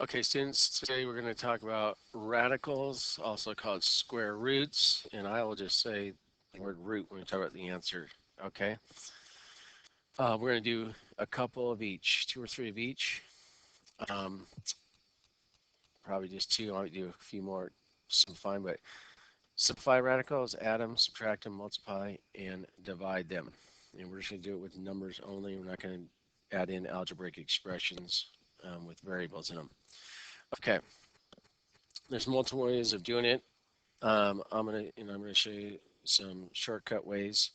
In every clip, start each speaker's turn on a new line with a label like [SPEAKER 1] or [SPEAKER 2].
[SPEAKER 1] Okay, students, today we're going to talk about radicals, also called square roots, and I will just say the word root when we talk about the answer. Okay, we're going to do a couple of each, two or three of each. Um, Probably just two. I might do a few more simplifying, but simplify radicals, add them, subtract them, multiply, and divide them. And we're just going to do it with numbers only. We're not going to add in algebraic expressions with variables in them. Okay, there's multiple ways of doing it. I'm gonna show you some shortcut ways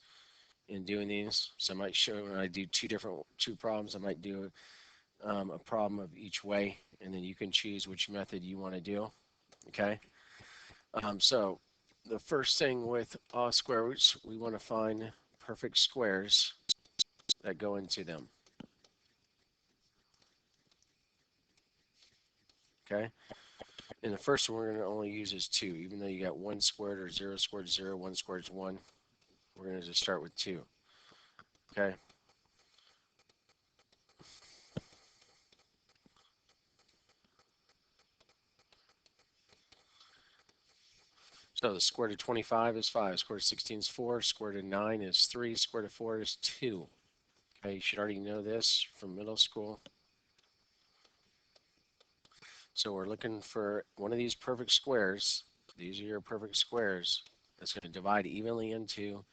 [SPEAKER 1] in doing these. So I might show when I do two problems. I might do a problem of each way, and then you can choose which method you want to do. Okay. So the first thing with all square roots, we want to find perfect squares that go into them. Okay. And the first one we're going to only use is 2, even though you got 1 squared or 0 squared 0, 1 squared is 1. We're going to just start with 2. Okay. So the square root of 25 is 5, square root of 16 is 4, square root of 9 is 3, square root of 4 is 2. Okay, you should already know this from middle school. So we're looking for one of these perfect squares. These are your perfect squares. That's going to divide evenly into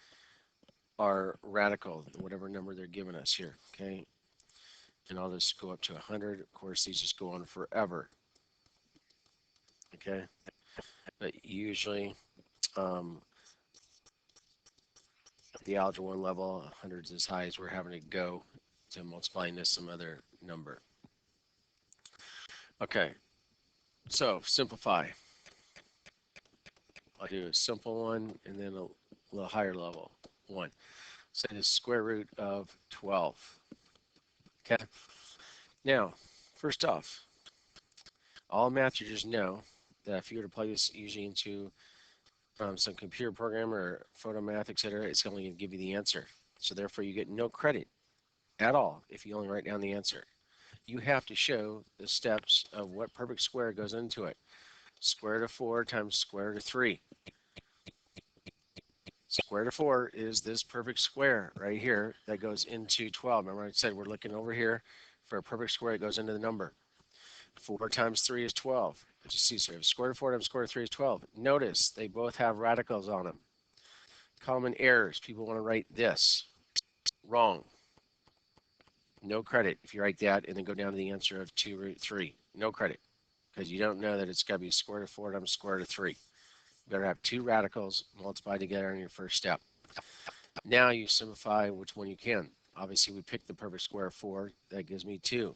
[SPEAKER 1] our radical, whatever number they're giving us here. Okay, and I'll just go up to 100. Of course, these just go on forever. Okay, but usually um, at the Algebra 1 level, 100 is as high as we're having to go to multiplying this some other number. Okay, so simplify. I'll do a simple one and then a little higher level one. Say the square root of 12. Okay, now, first off, all math you just know that if you were to plug this usually into some computer program or photo math, etc., it's only going to give you the answer. So therefore, you get no credit at all if you only write down the answer. You have to show the steps of what perfect square goes into it. Square root of 4 times square root of 3. Square root of 4 is this perfect square right here that goes into 12. Remember I said we're looking over here for a perfect square that goes into the number. 4 times 3 is 12. Let's just see, so square root of 4 times square root of 3 is 12. Notice they both have radicals on them. Common errors. People want to write this. Wrong. No credit if you write that and then go down to the answer of 2 root 3. No credit because you don't know that it's got to be square root of 4 times square root of 3. You better have two radicals multiplied together in your first step. Now you simplify which one you can. Obviously, we picked the perfect square of 4. That gives me 2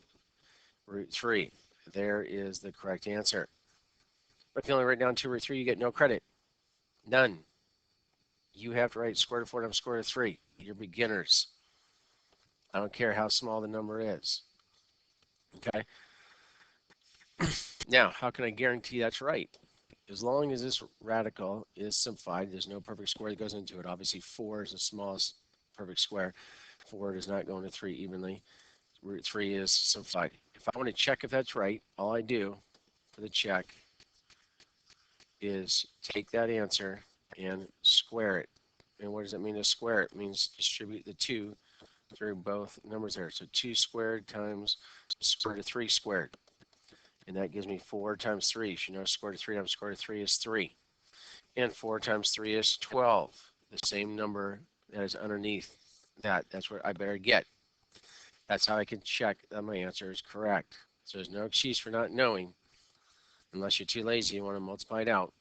[SPEAKER 1] root 3. There is the correct answer. But if you only write down 2 root 3, you get no credit. None. You have to write square root of 4 times square root of 3. You're beginners. I don't care how small the number is. Okay? Now, how can I guarantee that's right? As long as this radical is simplified, there's no perfect square that goes into it. Obviously, 4 is the smallest perfect square. 4 does not go into 3 evenly. Root 3 is simplified. If I want to check if that's right, all I do for the check is take that answer and square it. And what does it mean to square it? It means distribute the 2 through both numbers there. So 2 squared times square root of 3 squared. And that gives me 4 times 3. You know square root of 3 times square root of 3 is 3. And 4 times 3 is 12. The same number that is underneath that. That's what I better get. That's how I can check that my answer is correct. So there's no excuse for not knowing unless you're too lazy and want to multiply it out.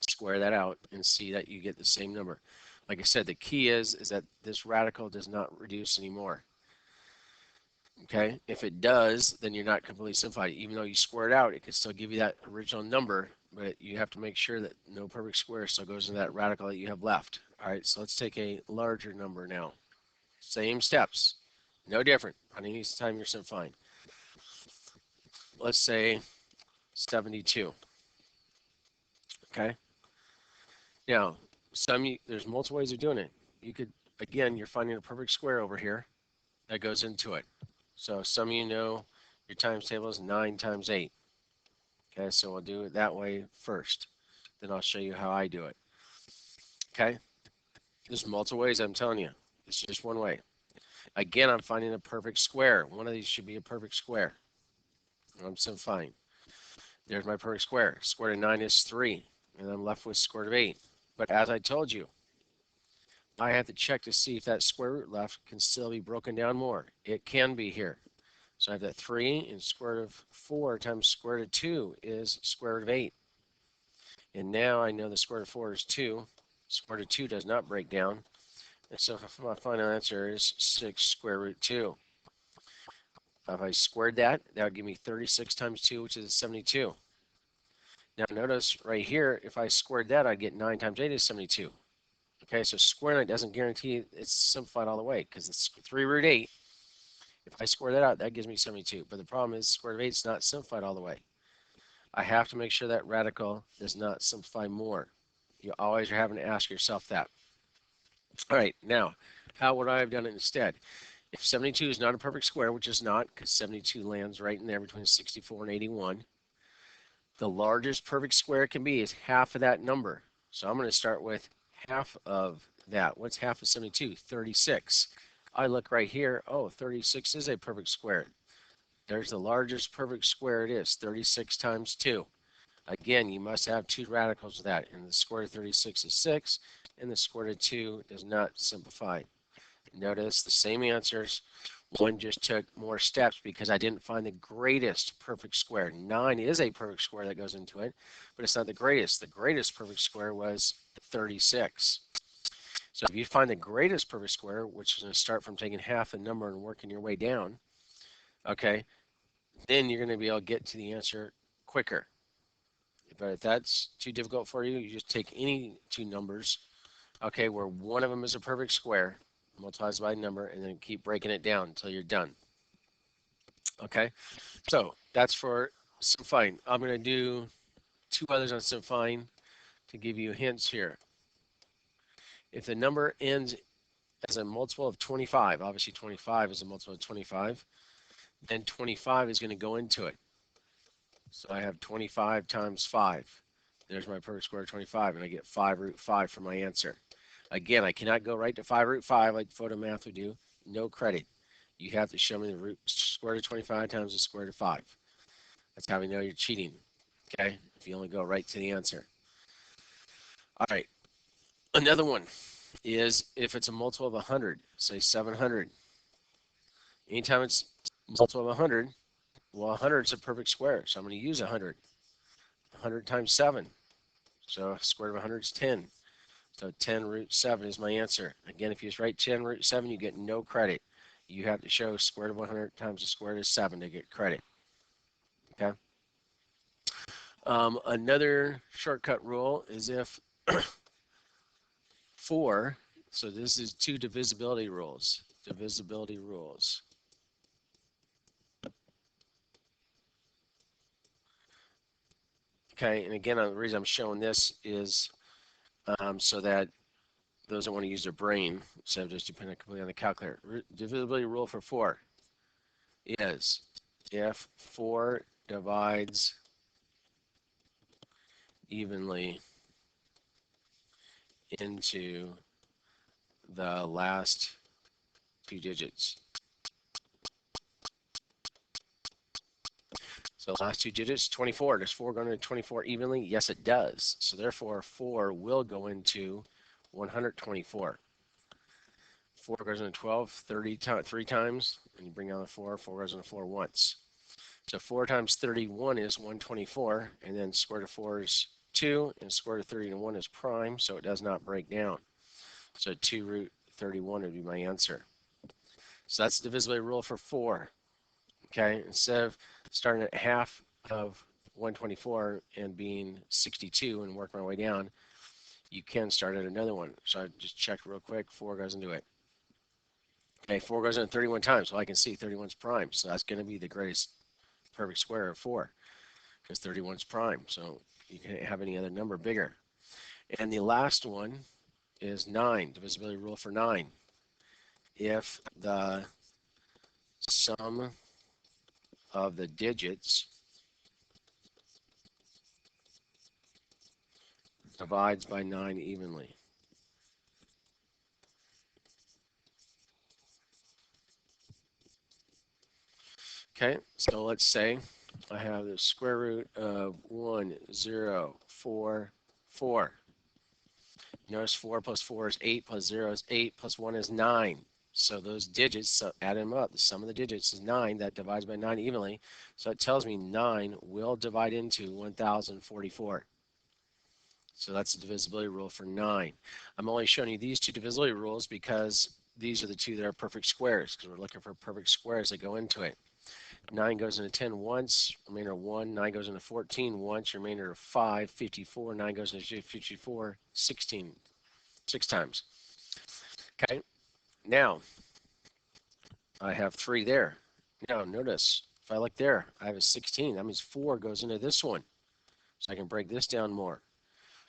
[SPEAKER 1] Square that out and see that you get the same number. Like I said, the key is that this radical does not reduce anymore. Okay, if it does, then you're not completely simplified. Even though you square it out, it can still give you that original number, but you have to make sure that no perfect square still goes into that radical that you have left. All right, so let's take a larger number now. Same steps, no different on any time you're simplifying. Let's say 72. Okay, now there's multiple ways of doing it. You could, again, you're finding a perfect square over here that goes into it. So some of you know Your times table is 9 times 8. Okay, so we'll do it that way first. Then I'll show you how I do it. Okay, there's multiple ways, I'm telling you. It's just one way. Again, I'm finding a perfect square. One of these should be a perfect square. I'm simplifying. There's my perfect square. Square root of 9 is 3, and I'm left with square root of 8. But as I told you, I have to check to see if that square root left can still be broken down more. It can be here. So I have that 3, and square root of 4 times square root of 2 is square root of 8. And now I know the square root of 4 is 2. Square root of 2 does not break down. And so my final answer is 6 square root 2. If I squared that, that would give me 36 times 2, which is 72. Now notice right here, if I squared that, I'd get 9 times 8 is 72. Okay, so squaring it doesn't guarantee it's simplified all the way, because it's 3 root 8. If I square that out, that gives me 72. But the problem is square root of 8 is not simplified all the way. I have to make sure that radical does not simplify more. You always are having to ask yourself that. All right, now, how would I have done it instead? If 72 is not a perfect square, which is not, because 72 lands right in there between 64 and 81, the largest perfect square it can be is half of that number. So I'm going to start with half of that. What's half of 72? 36. I look right here. Oh, 36 is a perfect square. There's the largest perfect square it is, 36 times 2. Again, you must have two radicals of that, and the square root of 36 is 6, and the square root of 2 does not simplify. Notice the same answers. One just took more steps because I didn't find the greatest perfect square. 9 is a perfect square that goes into it, but it's not the greatest. The greatest perfect square was 36. So if you find the greatest perfect square, which is going to start from taking half the number and working your way down, okay, then you're going to be able to get to the answer quicker. But if that's too difficult for you, you just take any two numbers, okay, where one of them is a perfect square, multiplies by a number, and then keep breaking it down until you're done. Okay, so that's for simplifying. I'm going to do two others on simplifying to give you hints here. If the number ends as a multiple of 25, obviously 25 is a multiple of 25, then 25 is going to go into it. So I have 25 times 5. There's my perfect square of 25, and I get 5 root 5 for my answer. Again, I cannot go right to 5 root 5 like photo math would do. No credit. You have to show me the root square root of 25 times the square root of 5. That's how we know you're cheating, okay? If you only go right to the answer. All right. Another one is if it's a multiple of 100, say 700. Anytime it's multiple of 100, well, 100 is a perfect square, so I'm going to use 100. 100 times 7. So square root of 100 is 10. So 10 root 7 is my answer. Again, if you just write 10 root 7, you get no credit. You have to show square root of 100 times the square root of 7 to get credit. Okay. Another shortcut rule is if 4, so this is two divisibility rules. Divisibility rules. Okay, and again, the reason I'm showing this is so that those that want to use their brain instead of just depending completely on the calculator. Divisibility rule for 4 is if 4 divides evenly into the last two digits. So the last two digits, 24. Does 4 go into 24 evenly? Yes, it does. So therefore, 4 will go into 124. 4 goes into 12, 30 3 times, and you bring down the 4. 4 goes into 4 once. So 4 times 31 is 124, and then square root of 4 is 2, and square root of 31 is prime, so it does not break down. So 2 root 31 would be my answer. So that's the divisibility rule for 4. Okay, instead of starting at half of 124 and being 62 and work my way down, you can start at another one. So I just checked real quick. 4 goes into it. Okay, 4 goes into 31 times. So I can see 31 is prime. So that's going to be the greatest perfect square of 4 because 31 is prime. So you can't have any other number bigger. And the last one is 9, divisibility rule for 9. If the sum of the digits divides by 9 evenly. Okay, so let's say I have the square root of 1, 0, 4, 4. Notice 4 plus 4 is 8, plus 0 is 8, plus 1 is 9. So those digits, so add them up. The sum of the digits is 9. That divides by 9 evenly. So it tells me 9 will divide into 1044. So that's the divisibility rule for 9. I'm only showing you these two divisibility rules because these are the two that are perfect squares, because we're looking for perfect squares that go into it. 9 goes into 10 once, remainder of 1. 9 goes into 14 once, remainder of 5. 54. 9 goes into 54, 16. 6 times. Okay, now I have 3 there. Now notice, if I look there, I have a 16. That means 4 goes into this one. So I can break this down more.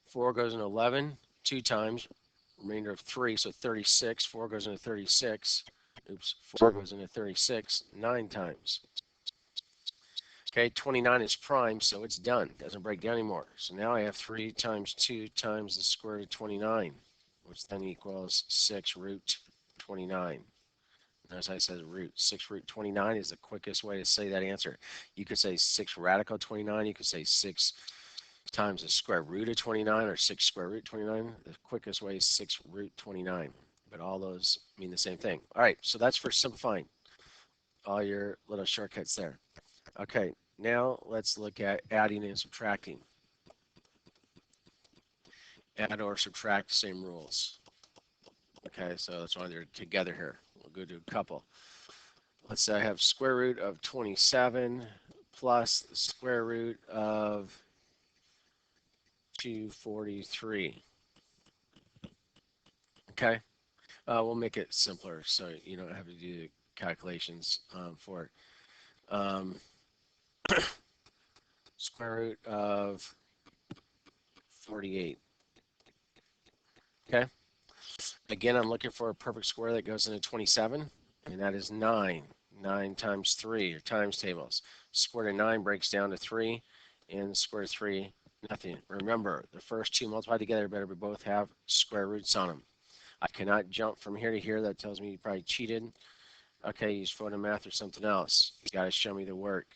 [SPEAKER 1] 4 goes into 11, 2 times, remainder of 3, so 36. 4 goes into 36. Oops, 4 goes into 36, 9 times. Okay, 29 is prime, so it's done. Doesn't break down anymore. So now I have 3 times 2 times the square root of 29, which then equals 6 root 29. As I said, root 6 root 29 is the quickest way to say that answer. You could say 6 radical 29. You could say 6 times the square root of 29 or 6 square root 29. The quickest way is 6 root 29. But all those mean the same thing. All right, so that's for simplifying all your little shortcuts there. Okay, now let's look at adding and subtracting. Add or subtract, same rules. Okay, so that's why they're together here. We'll go to a couple. Let's say I have square root of 27 plus the square root of 243. Okay, we'll make it simpler so you don't have to do the calculations for it. Square root of 48. Okay, again, I'm looking for a perfect square that goes into 27, and that is 9. 9 times 3, your times tables. Square root of 9 breaks down to 3, and square root of 3, nothing. Remember, the first two multiplied together better both have square roots on them. I cannot jump from here to here. That tells me you probably cheated. Okay, use photomath or something else. You got to show me the work.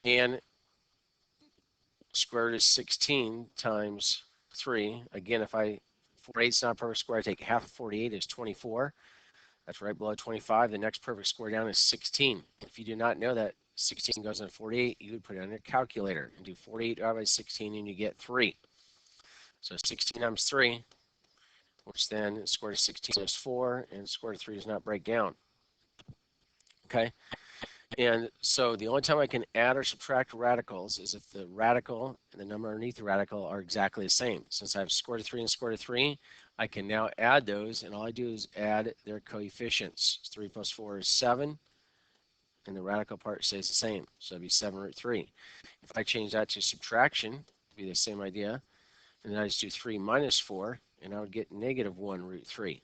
[SPEAKER 1] And square root of 16 times 3. Again, if 48 is not a perfect square, I take half of 48 is 24. That's right below 25. The next perfect square down is 16. If you do not know that 16 goes into 48, you would put it on your calculator and do 48 divided by 16 and you get 3. So 16 times 3, which then square root of 16 is 4, and square root of 3 does not break down. Okay, and so the only time I can add or subtract radicals is if the radical and the number underneath the radical are exactly the same. Since I have square root of 3 and square root of 3, I can now add those, and all I do is add their coefficients. 3 plus 4 is 7, and the radical part stays the same, so it'd be 7 root 3. If I change that to subtraction, it'd be the same idea, and then I just do 3 minus 4, and I would get negative 1 root 3.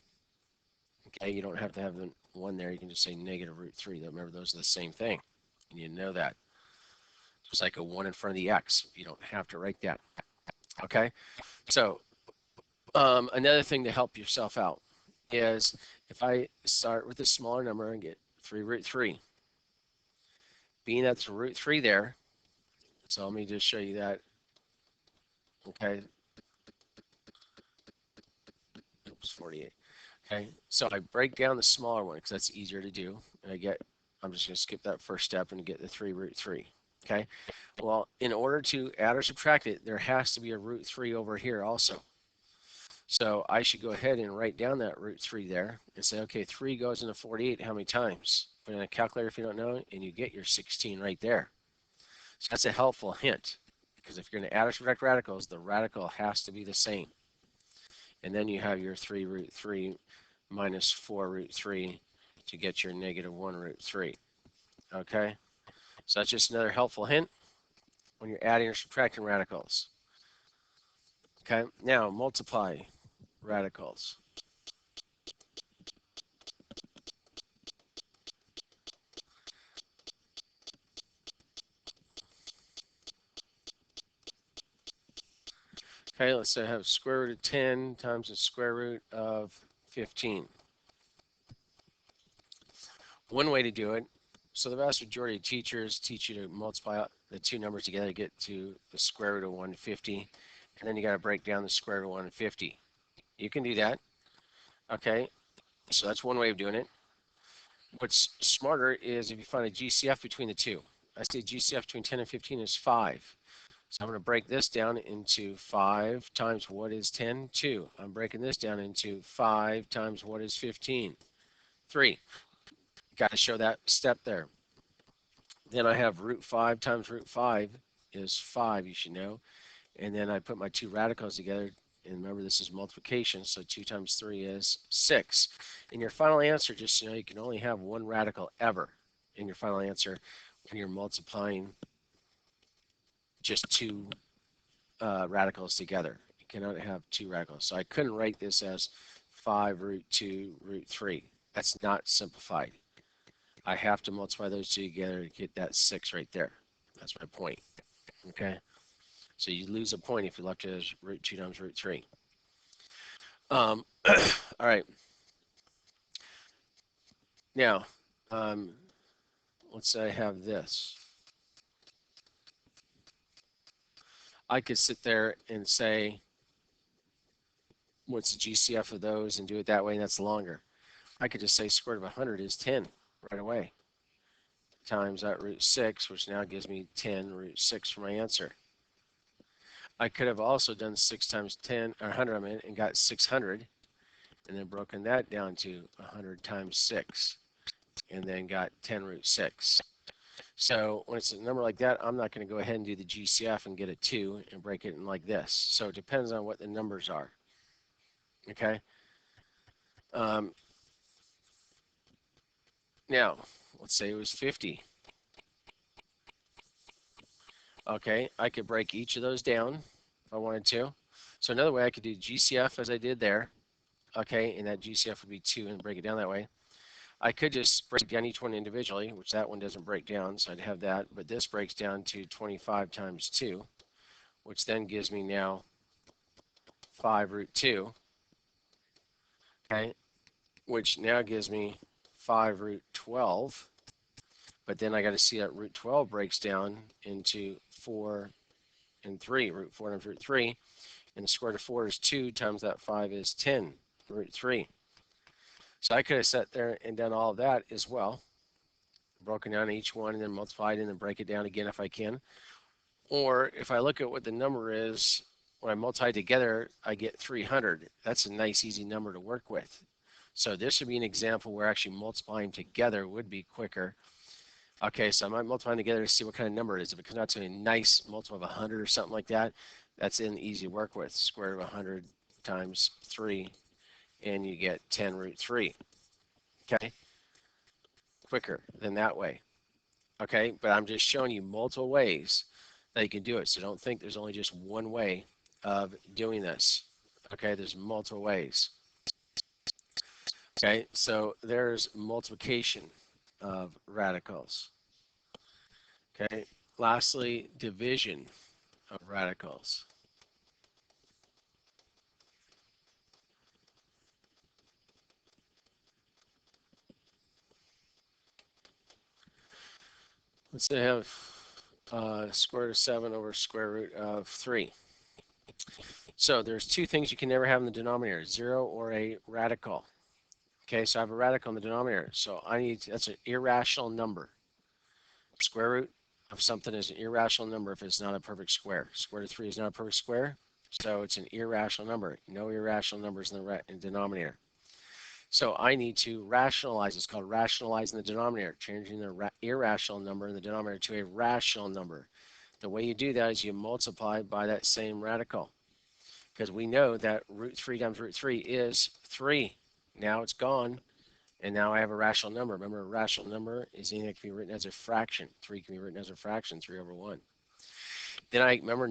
[SPEAKER 1] Okay, you don't have to have the 1 there. You can just say negative root 3. Remember, those are the same thing. And you know that. It's like a 1 in front of the x. You don't have to write that. Okay, so another thing to help yourself out is if I start with a smaller number and get 3 root 3, being that's root 3 there, so let me just show you that. Okay, oops, 48. Okay, so I break down the smaller one because that's easier to do, and I'm just going to skip that first step and get the 3 root 3. Okay, well, in order to add or subtract it, there has to be a root 3 over here also. So I should go ahead and write down that root 3 there and say, okay, 3 goes into 48 how many times? Put in a calculator if you don't know, and you get your 16 right there. So that's a helpful hint, because if you're going to add or subtract radicals, the radical has to be the same. And then you have your 3 root 3 minus 4 root 3 to get your negative 1 root 3. Okay, so that's just another helpful hint when you're adding or subtracting radicals. Okay, now multiply radicals. Okay, let's say I have square root of 10 times the square root of 15. One way to do it, so the vast majority of teachers teach you to multiply the two numbers together to get to the square root of 150, and then you got to break down the square root of 150. You can do that, okay? So that's one way of doing it. What's smarter is if you find a GCF between the two. I say GCF between 10 and 15 is 5. So I'm going to break this down into 5 times what is 10? 2. I'm breaking this down into 5 times what is 15? 3. Got to show that step there. Then I have root 5 times root 5 is 5, you should know. And then I put my two radicals together. And remember, this is multiplication, so 2 times 3 is 6. In your final answer, just so you know, you can only have one radical ever in your final answer when you're multiplying just two radicals together. You cannot have two radicals. So I couldn't write this as 5 root 2 root 3. That's not simplified. I have to multiply those two together to get that 6 right there. That's my point. Okay? So you lose a point if you left it as root 2 times root 3. All right. Now, let's say I have this. I could sit there and say, what's the GCF of those and do it that way, and that's longer. I could just say square root of 100 is 10 right away, times that root 6, which now gives me 10 root 6 for my answer. I could have also done 6 times 10, or 100, I mean, and got 600, and then broken that down to 100 times 6, and then got 10 root 6. So when it's a number like that, I'm not going to go ahead and do the GCF and get a 2 and break it in like this. So it depends on what the numbers are. Okay. Now, let's say it was 50. Okay, I could break each of those down if I wanted to. So another way I could do GCF as I did there. Okay, and that GCF would be 2 and break it down that way. I could just break down each one individually, which that one doesn't break down, so I'd have that. But this breaks down to 25 times 2, which then gives me now 5 root 2. Okay, which now gives me 5 root 12. But then I got to see that root 12 breaks down into 4 and 3, root 4 times root 3. And the square root of 4 is 2 times that 5 is 10 root 3. So I could have sat there and done all of that as well, broken down each one and then multiplied and then break it down again if I can. Or if I look at what the number is, when I multiply together, I get 300. That's a nice, easy number to work with. So this would be an example where actually multiplying together would be quicker. Okay, so I might multiply together to see what kind of number it is. If it comes out to a nice multiple of 100 or something like that, that's an easy to work with. Square root of 100 times 3, and you get 10 root 3. Okay, quicker than that way. Okay, but I'm just showing you multiple ways that you can do it. So don't think there's only just one way of doing this. Okay, there's multiple ways. Okay, so there's multiplication of radicals. Okay, lastly, division of radicals. Let's say I have square root of 7 over square root of 3. So there's two things you can never have in the denominator, 0 or a radical. Okay, so I have a radical in the denominator. So that's an irrational number. Square root of something is an irrational number if it's not a perfect square. Square root of 3 is not a perfect square, so it's an irrational number. No irrational numbers in the denominator. So I need to rationalize. It's called rationalizing the denominator, changing the irrational number in the denominator to a rational number. The way you do that is you multiply by that same radical, because we know that root 3 times root 3 is 3. Now it's gone, and now I have a rational number. Remember, a rational number is anything that can be written as a fraction. 3 can be written as a fraction, 3 over 1. Then I remember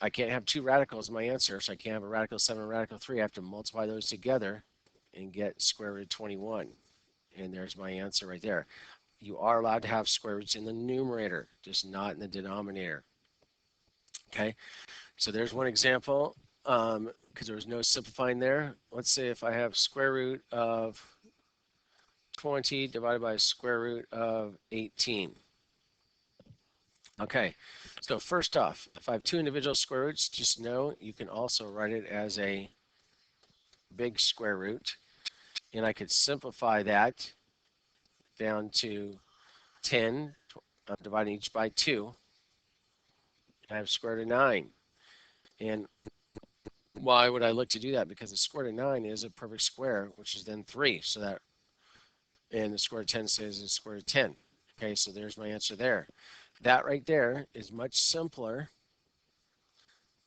[SPEAKER 1] I can't have two radicals in my answer, so I can't have a radical 7 and a radical 3. I have to multiply those together and get square root of 21. And there's my answer right there. You are allowed to have square roots in the numerator, just not in the denominator. Okay, So there's one example, because there was no simplifying there. Let's say if I have square root of 20 divided by square root of 18. Okay, so first off, if I have two individual square roots, just know you can also write it as a big square root. And I could simplify that down to 10, dividing each by 2. I have square root of 9. And why would I look to do that? Because the square root of 9 is a perfect square, which is then 3. So that, and the square root of 10 says it's square root of 10. Okay, so there's my answer there. That right there is much simpler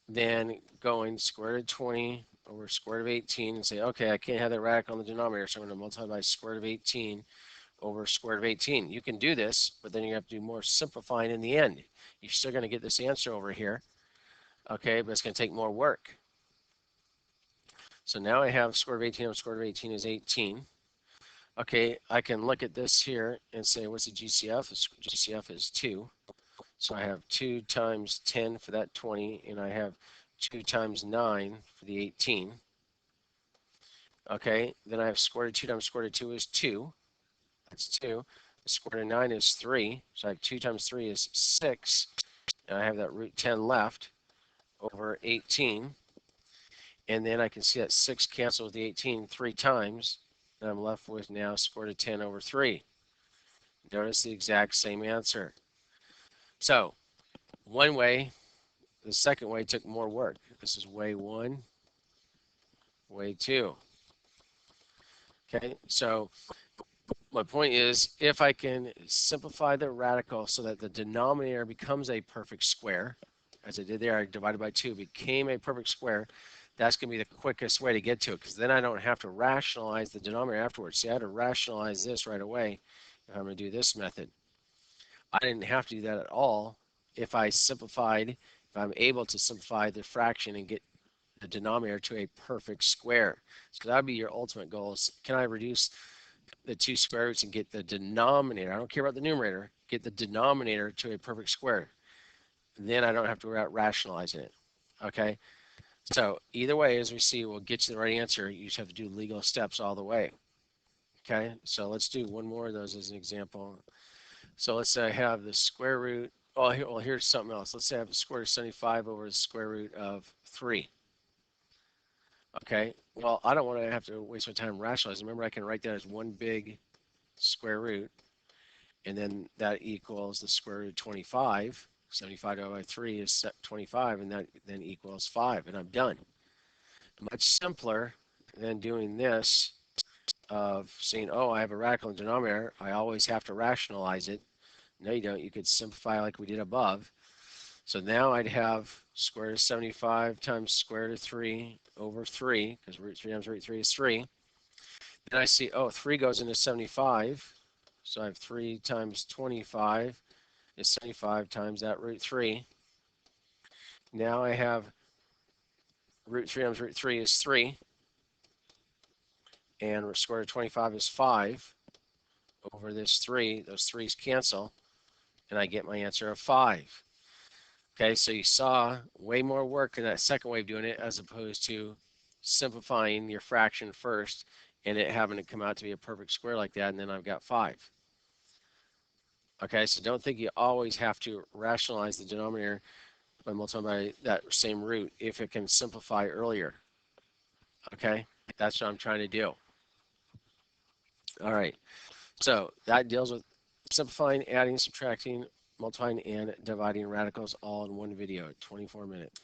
[SPEAKER 1] than going square root of 20 over square root of 18 and say, okay, I can't have that radical in the denominator, so I'm going to multiply by square root of 18 over square root of 18. You can do this, but then you have to do more simplifying in the end. You're still going to get this answer over here, okay, but it's going to take more work. So now I have square root of 18 over square root of 18 is 18. Okay, I can look at this here and say, what's the GCF? The GCF is 2. So I have 2 times 10 for that 20, and I have 2 times 9 for the 18. Okay, then I have square root of 2 times square root of 2 is 2. That's 2. The square root of 9 is 3. So I have 2 times 3 is 6. And I have that root 10 left over 18. And then I can see that 6 cancels the 18 3 times. And I'm left with now square root of 10 over 3. Notice the exact same answer. So one way, the second way took more work. This is way 1, way 2. Okay, so my point is, if I can simplify the radical so that the denominator becomes a perfect square, as I did there, I divided by 2, became a perfect square, that's going to be the quickest way to get to it, because then I don't have to rationalize the denominator afterwards. See, I had to rationalize this right away if I'm going to do this method. I didn't have to do that at all if I simplified, if I'm able to simplify the fraction and get the denominator to a perfect square. So that would be your ultimate goal is, can I reduce the two square roots and get the denominator, I don't care about the numerator, get the denominator to a perfect square. Then I don't have to rationalize it. Okay, so either way, as we see, we'll get you the right answer. You just have to do legal steps all the way. Okay, so let's do one more of those as an example. So let's say I have the square root, well, here's something else. Let's say I have the square root of 75 over the square root of 3. Okay, well, I don't want to have to waste my time rationalizing. Remember, I can write that as one big square root, and then that equals the square root of 25. 75 divided by 3 is 25, and that then equals 5, and I'm done. Much simpler than doing this of saying, oh, I have a radical in the denominator. I always have to rationalize it. No, you don't. You could simplify like we did above. So now I'd have square root of 75 times square root of 3 over 3, because root 3 times root 3 is 3. Then I see, oh, 3 goes into 75. So I have 3 times 25 is 75 times that root 3. Now I have root 3 times root 3 is 3. And square root of 25 is 5 over this 3. Those 3's cancel. And I get my answer of 5. Okay, so you saw way more work in that second way of doing it as opposed to simplifying your fraction first and it having to come out to be a perfect square like that, and then I've got 5. Okay, so don't think you always have to rationalize the denominator by multiplying by that same root if it can simplify earlier. Okay, that's what I'm trying to do. All right, so that deals with simplifying, adding, subtracting, multiplying, and dividing radicals all in one video, 24 minutes.